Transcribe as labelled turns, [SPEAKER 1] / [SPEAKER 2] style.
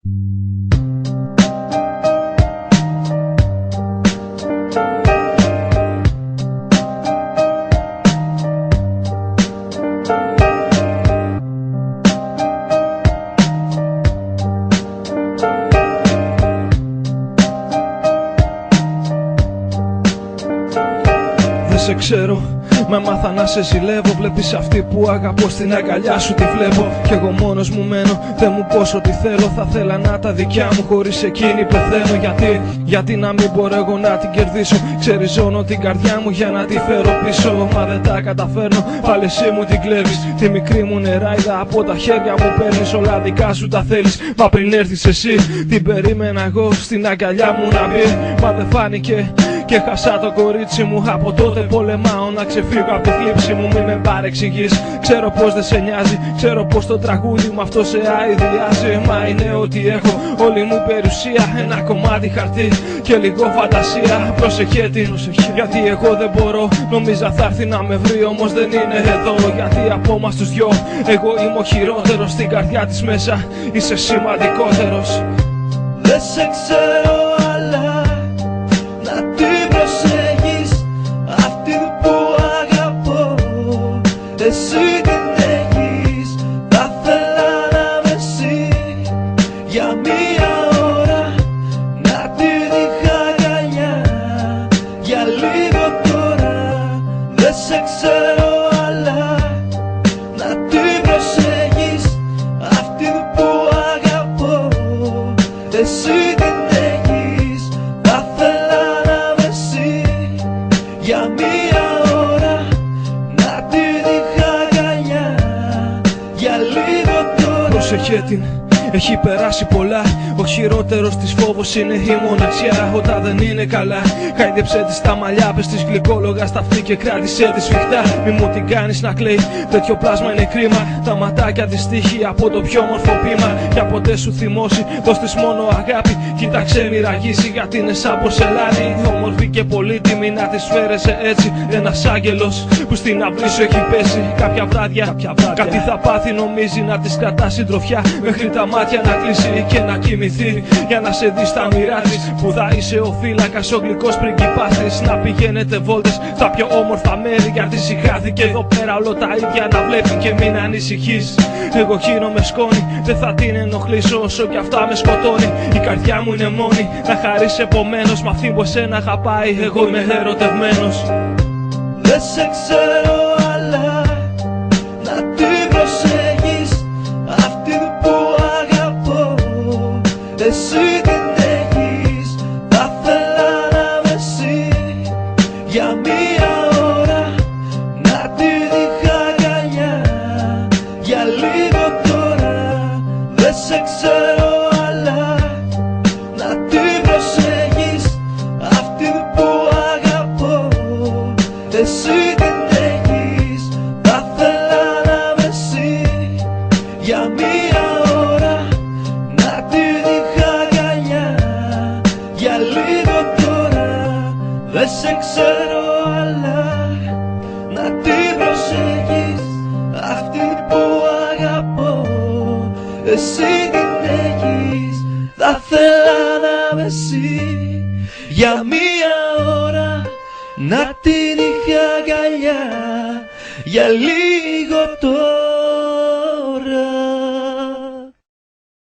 [SPEAKER 1] Δεν σε ξέρω, με μάθα να σε ζηλεύω. Βλέπεις αυτή που αγαπώ, στην αγκαλιά σου τη βλέπω. Κι εγώ μόνος μου μένω, δεν μου πω ό,τι θέλω. Θα θέλα να τα δικιά μου, χωρίς εκείνη πεθαίνω. Γιατί να μην μπορώ εγώ να την κερδίσω. Ξεριζώνω την καρδιά μου για να τη φέρω πίσω. Μα δεν τα καταφέρνω, πάλι εσύ μου την κλέβεις. Τη μικρή μου νεράιδα από τα χέρια μου παίρνεις. Όλα δικά σου τα θέλεις, μα πριν έρθεις εσύ την περίμενα εγώ στην αγκαλιά μου να μπει. Μα δεν φάνηκε και χάσα το κορίτσι μου. Από τότε πολεμάω να ξεφύγω από τη θλίψη μου. Μη με παρεξηγείς, ξέρω πως δεν σε νοιάζει. Ξέρω πως το τραγούδι μου αυτό σε αηδιάζει. Μα είναι ό,τι έχω, όλη μου περιουσία. Ένα κομμάτι χαρτί και λίγο φαντασία. Προσεχέ την, γιατί εγώ δεν μπορώ. Νόμιζα θα έρθει να με βρει, όμως δεν είναι εδώ. Γιατί από μας τους δυο εγώ είμαι ο χειρότερος. Στην καρδιά της μέσα είσαι σημαντικότερος.
[SPEAKER 2] Δεν σε ξέρω αλλά να την προσέχεις, αυτή που αγαπώ, εσύ την έχεις. Θα θέλα να με εσύ για μία ώρα, να την είχα αγκαλιά για λίγο τώρα. Δεν σε ξέρω αλλά να την προσέχεις, αυτή που αγαπώ, εσύ την έχεις. Θα θέλα να με εσύ για μία ώρα, να την είχα αγκαλιά για λίγο τώρα.
[SPEAKER 1] Προσεχέ την, έχει περάσει πολλά. Ο χειρότερος της φόβος είναι η μοναξιά. Όταν δεν είναι καλά, χάιδεψε της τα μαλλιά. Πες της γλυκόλογα στα αυτή και κράτησέ τη σφιχτά. Μη μου την κάνεις να κλαίει, τέτοιο πλάσμα είναι κρίμα. Τα ματάκια της τύχει από το πιο όμορφο πείμα. Για ποτέ σου θυμώσει, δώσ' της μόνο αγάπη. Κοίταξε μη ραγίσει, γιατί είναι σαν πορσελάνη. Όμορφη και πολύτιμη να της φέρεσαι έτσι. Ένας άγγελος που στην αυλή σου έχει πέσει. Κάποια βράδια κάτι θα πάθει, νομίζει να της κρατά συντροφιά. Μέχρι τα μάτια να κλείσει και να κοιμηθεί, για να σε δει στα μοιρά της. Που θα είσαι ο φύλακας, ο γλυκός πριγκιπάς της. Να πηγαίνετε βόλτες στα πιο όμορφα μέρη, γιατί συχάθηκε εδώ πέρα όλο τα ίδια να βλέπει. Και μην ανησυχείς, εγώ χύνομαι σκόνη. Δεν θα την ενοχλήσω όσο κι αυτά με σκοτώνει. Η καρδιά μου είναι μόνη, να χαρείς επομένως. Μ' αυτή που εσένα αγαπάει, εγώ είμαι ερωτευμένος.
[SPEAKER 2] Δεν σε ξέρω αλλά να την προσέχεις, αυτή που αγαπώ, εσύ την έχεις. Θα θέλα να με εσύ για μία ώρα, να την είχα αγκαλιά για λίγο τώρα. Δεν σε ξέρω αλλά να την προσέχεις, αυτή που αγαπώ, εσύ την έχεις. Θα θέλα να με εσύ για μία ώρα, να την είχα αγκαλιά για λίγο τώρα. Δεν σε ξέρω αλλά να την προσέχεις, αυτή που αγαπώ, εσύ την έχεις. Θα θέλα να με εσύ για μία ώρα, να την είχα αγκαλιά για λίγο τώρα.